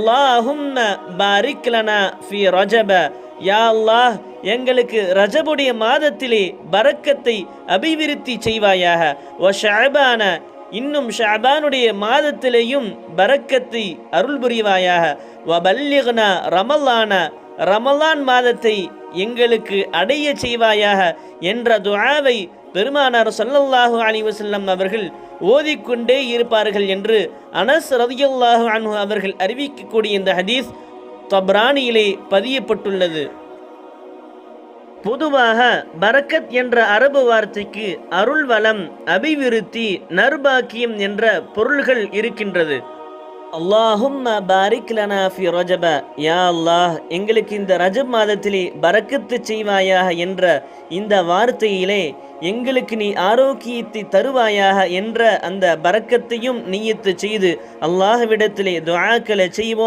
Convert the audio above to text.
அல்லாஹும்ம பாரிக் லனா ஃபி ரஜப, யா அல்லாஹ் எங்களுக்கு ரஜபுடைய மாதத்திலே பரக்கத்தை அபிவிருத்தி செய்வாயாக. வ ஷஅபான, இன்னும் ஷஅபானுடைய மாதத்திலேயும் பரக்கத்தை அருள் புரிவாயாக. வ பல்லிக்னா ரமலான, ரமலான் மாதத்தை எங்களுக்கு அடைய செய்வாயாக என்ற துஆவை பெருமானார் ஸல்லல்லாஹு அலைஹி வஸல்லம் அவர்கள் ஓதிக்கொண்டே இருப்பார்கள் என்று அனஸ் ரலியல்லாஹு அன்ஹு அவர்கள் அறிவிக்கக்கூடிய இந்த ஹதீஸ் தப்ரானியிலே பதியப்பட்டுள்ளது. பொதுவாக பரக்கத் என்ற அரபு வார்த்தைக்கு அருள் வளம், அபிவிருத்தி, நர்பாக்கியம் என்ற பொருள்கள் இருக்கின்றது. அல்லாஹும்ம பாரிக் லனா ஃபி ரஜப, யா அல்லாஹ் எங்களுக்கு இந்த ரஜப் மாதத்திலே பரக்கத்து செய்வாயாக என்ற இந்த வார்த்தையிலே எங்களுக்கு நீ ஆரோக்கியத்தை தருவாயாக என்ற அந்த பரக்கத்தையும் நியத்து செய்து அல்லாஹ்விடத்திலே துஆக்களை செய்வோம்.